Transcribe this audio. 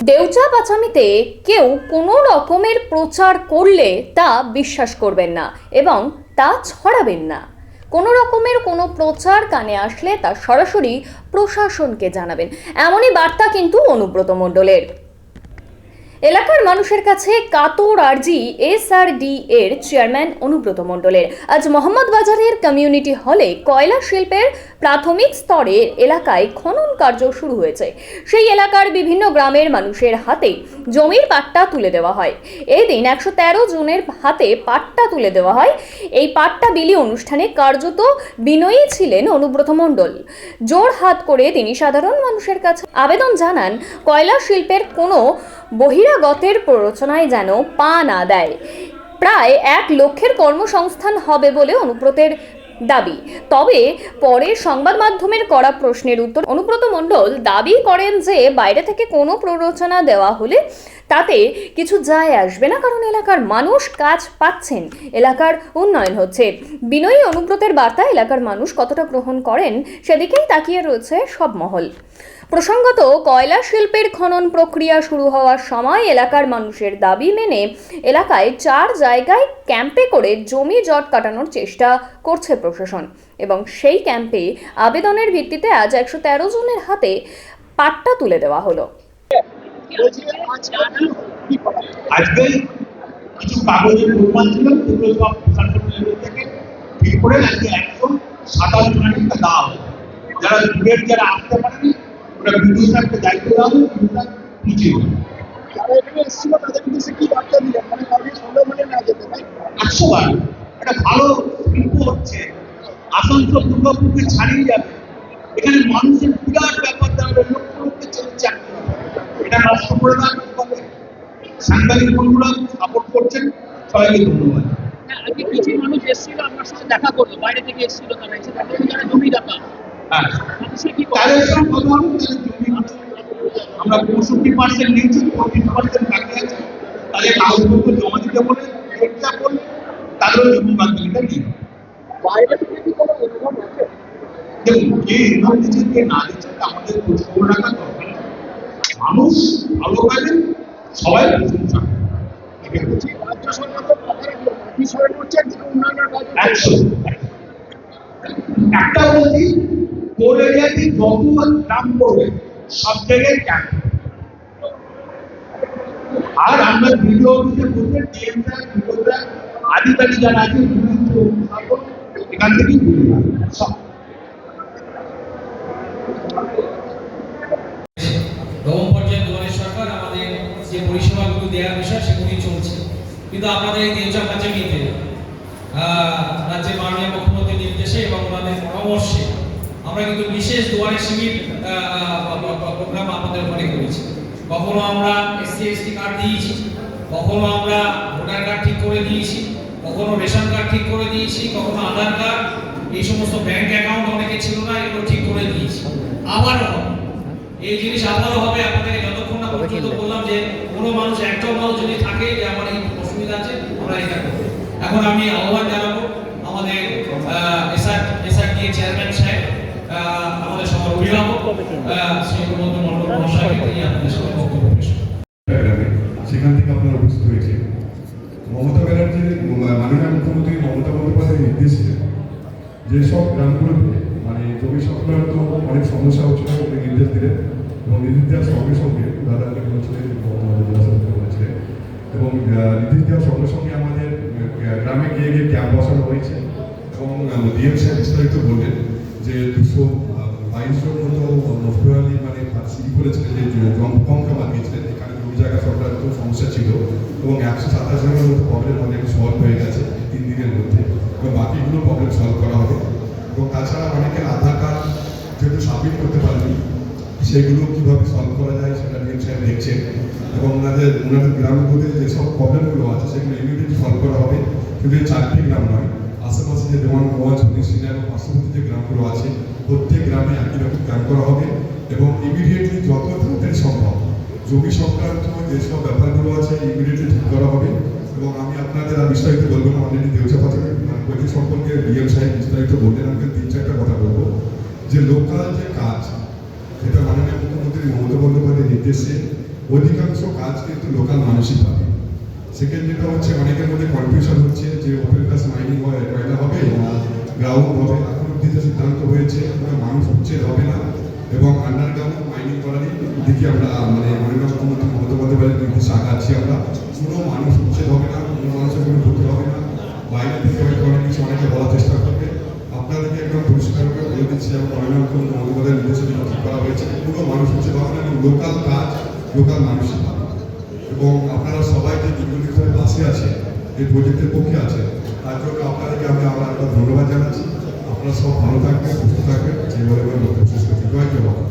দেউচা পাচামিতে কেউ কোনো রকমের প্রচার করলে তা বিশ্বাস করবেন না এবং তা ছড়াবেন না। কোনো রকমের কোনো প্রচার কানে আসলে তা সরাসরি প্রশাসনকে জানাবেন, এমনই বার্তা কিন্তু অনুব্রত মণ্ডলের। এলাকার মানুষের কাছে কাতর আর্জি এসআরডি এর চেয়ারম্যান অনুব্রত মণ্ডলের। আজ মোহাম্মদ বাজারের কমিউনিটি হলে কয়লা শিল্পের প্রাথমিক স্তরে এলাকায় খনন কার্য শুরু হয়েছে। সেই এলাকার বিভিন্ন গ্রামের মানুষের হাতে জমির পাট্টা তুলে দেওয়া হয়। এই দিন 113 জনের হাতে পাট্টা তুলে দেওয়া হয়। এই পাট্টা বিলি অনুষ্ঠানে কার্যত বিনয়ী ছিলেন অনুব্রত মণ্ডল। জোর হাত করে তিনি সাধারণ মানুষের কাছে আবেদন জানান, কয়লা শিল্পের কোনো বহিরাগতের প্ররোচনায় যেন পা না দেয়। প্রায় 1 লক্ষের কর্মসংস্থান হবে বলে অনুব্রতের দাবি। তবে পরে সংবাদ মাধ্যমের করা প্রশ্নের উত্তর অনুব্রত মণ্ডল দাবি করেন যে বাইরে থেকে কোনো প্ররোচনা দেওয়া হলে তাতে কিছু যায় আসবে না, কারণ এলাকার মানুষ কাজ পাচ্ছেন, এলাকার উন্নয়ন হচ্ছে। বিনয়ী অনুব্রতের বার্তা এলাকার মানুষ কতটা গ্রহণ করেন সেদিকেই তাকিয়ে রয়েছে সব মহল। প্রসঙ্গত, কয়লা শিল্পের খনন প্রক্রিয়া শুরু হওয়ার সময় এলাকার মানুষের দাবি মেনে এলাকায় 4 জায়গায় ক্যাম্পে করে জমি জট কাটানোর চেষ্টা করছে প্রশাসন এবং সেই ক্যাম্পে আবেদনের ভিত্তিতে আজ 113 জনের হাতে পাট্টা তুলে দেওয়া হলো। আজকে কিছু কাগজের প্রমাণ ছিল, সেগুলো সব প্রশাসনের থেকে ঠিক করে আজকে 127 জনের দেওয়া হবে। যারা দূরের যারা আসতে পারেনি ওরা বিডিও সাহেবকে দায়িত্ব দেওয়া হবে, বুঝিয়ে যারা এখানে এসেছিল তাদের উদ্দেশ্যে কি বার্তা দিলেন? মানে কাউকে সুন্দরবনে না যেতে পারে 100 বার একটা ভালো শিল্প হচ্ছে, আসানসোল দুর্গাপুরকে ছাড়িয়ে যাবে। এখানে মানুষের বিরাট ব্যাপার, তারা লক্ষ লক্ষ ছেলে চাকরি, এটা নষ্ট করে দেওয়া হবে। সাংবাদিক বন্ধুরা সাপোর্ট করছেন, সবাইকে ধন্যবাদ। আজকে কিছু মানুষ এসেছিল, আপনার সাথে দেখা করলো, বাইরে থেকে এসেছিল, তারা এসে তাদের যারা জমি দাতা, হ্যাঁ মানুষের কি তাদের সঙ্গে কথা হবে। আমরা 65% নিয়েছি, 25% বাকি আছে, তাদের কাগজপত্র জমা দিতে বলে চেষ্টা করলে তাদেরও জমি বাকিটা নিয়ে বাইরে থেকে কি কোনো ইনকাম আছে? দেখুন, কে ইনকাম দিচ্ছে কে না দিচ্ছে আমাদের খোঁজ রাখা দরকার। মানুষ ভালো কাজে সবাই প্রশংসা রাজ্য সরকার তো বিষয় করছে উন্নয়নের কাজ। একটা বলছি, কোর এরিয়াতে যত গ্রাম পড়বে সব জায়গায় ক্যাম্প, আর আমরা ভিডিও অফিসে বলতে ডিএমরা ভিডিওরা আধিকারিক যারা আছে এখান থেকেই সব নবম পর্যায়ে দুয়ারে সরকার আমাদের যে পরিষেবাগুলো দেওয়ার বিষয় সেগুলি চলছে, কিন্তু আপনাদের এই দেউচা পাচামিতে রাজ্যের মাননীয় মুখ্যমন্ত্রীর নির্দেশে এবং ওনাদের পরামর্শে আমরা কিন্তু বিশেষ দুয়ারে শিবির প্রোগ্রাম আমাদের ওখানে করেছি। কখনো আমরা SC/ST কার্ড দিয়েছি, কখনো আমরা ভোটার কার্ড ঠিক করে দিয়েছি, কখনো রেশন কার্ড ঠিক করে দিয়েছি, কখনো আধার কার্ড, এই সমস্ত ব্যাংক অ্যাকাউন্ট অনেকে ছিল না, এগুলো ঠিক করে দিয়েছি। আবারও হবে এই জিনিস, আবারও হবে। আপনাদেরকে যতক্ষণ না পর্যন্ত বললাম যে কোনো মানুষ, একটাও মানুষ যদি থাকে যে আমার এই অসুবিধা আছে, আমরা এটা করবো। এখন আমি আহ্বান জানাবো আমাদের এসআরডি চেয়ারম্যান সাহেব, আমাদের সবার অভিভাবক শ্রী অনুব্রত মণ্ডল মহাশয়কে তিনি আপনাদের সাথে বক্তব্য পেশ করবেন। সেখান থেকে আপনারা উপস্থিত হয়েছে মমতা ব্যানার্জির মাননীয় মুখ্যমন্ত্রী মমতা বন্দ্যোপাধ্যায়ের নির্দেশে যেসব গ্রামগুলোতে মানে জমি সংক্রান্ত অনেক সমস্যা হচ্ছিল নির্দেশ দিলেন এবং নির্দেশ দেওয়ার সঙ্গে সঙ্গে দাদাকে বলেছিলেন বলেছিলেন এবং নির্দেশ দেওয়ার সঙ্গে সঙ্গে আমাদের গ্রামে গিয়ে গিয়ে ক্যাম্প বসানো হয়েছে এবং ডিএম সাহেব বিস্তারিত বললেন যে 222 জন মতো নষ্টহালি মানে সিডি করেছিলেন, যে জঙ্কা বানিয়েছিলেন, এখানে জমি জায়গা সংক্রান্ত সমস্যা ছিল এবং 127 জনের মতো প্রবলেম অনেক সলভ হয়ে গেছে 3 দিনের মধ্যে এবং বাকিগুলো প্রবলেম সলভ করা হবে। এবং তাছাড়া অনেকের আধার কার্ড যেহেতু সাবমিট করতে পারেনি, সেগুলো কীভাবে সলভ করা যায় সেটা ডিএম সাহেব দেখছেন এবং ওনাদের গ্রামগুলোতে যেসব প্রবলেমগুলো আছে সেগুলো ইমিডিয়েটলি সলভ করা হবে। কিন্তু এই 4টি গ্রাম নয়, আশেপাশে যে দেওয়ানগঞ্জ, হরিশিনা এবং পার্শ্ববর্তী যে গ্রামগুলো আছে প্রত্যেক গ্রামে একই রকম ক্যাম্প করা হবে এবং ইমিডিয়েটলি যত তাড়াতাড়ি সম্ভব জমি সংক্রান্ত যেসব ব্যাপারগুলো আছে ইমিডিয়েটলি ঠিক করা হবে। এবং আমি আপনাদের আর বিস্তারিত বলবো না, অলরেডি দেউচা পাচামি প্রজেক্ট সম্পর্কে ডিএম সাহেব বিস্তারিত বললেন। আমি 3-4টা কথা বলবো যে লোকাল যে কাজ, যেটা মাননীয় মুখ্যমন্ত্রী মমতা বন্দ্যোপাধ্যায়ের নির্দেশে অধিকাংশ কাজ কিন্তু লোকাল মানুষই পাবে। সেকেন্ড যেটা হচ্ছে, অনেকের মধ্যে কনফিউশন হচ্ছে যে ওপেন কাস্ট মাইনিং কয়লা হবে না গ্রাউন্ড হবে। এখন অব্দি যে সিদ্ধান্ত হয়েছে মানুষ উচ্ছেদ হবে না এবং আন্ডারগ্রাউন্ড মাইনিং করারই দিকে আমরা মানে মাননীয় মুখ্যমন্ত্রী মমতা বন্দ্যোপাধ্যায়ের নির্দেশে আগাচ্ছি আমরা। কোনো মানুষ উচ্ছেদ হবে না, কোনো মানুষের কোনো ক্ষতি হবে না। বাইরে থেকে হয়তো অনেক কিছু অনেকে বলার চেষ্টা করবে, আপনাদেরকে একদম পরিষ্কার করে বলে দিচ্ছি এবং মাননীয় মুখ্যমন্ত্রী মমতা বন্দ্যোপাধ্যায়ের নির্দেশে যেটা ঠিক করা হয়েছে, কোনো মানুষ উচ্ছেদ হবে না এবং লোকাল কাজ লোকাল মানুষই পাবে। এবং আপনারা সবাই যে দীর্ঘদিন ধরে পাশে আছে, এই প্রজেক্টের পক্ষে আছে, তার জন্য আপনাদেরকে আমি আবার একবার ধন্যবাদ জানাচ্ছি। আপনারা সব ভালো থাকবেন, সুস্থ থাকবেন, এই বলে বক্তব্য শেষ করছি। জয় জওয়ান।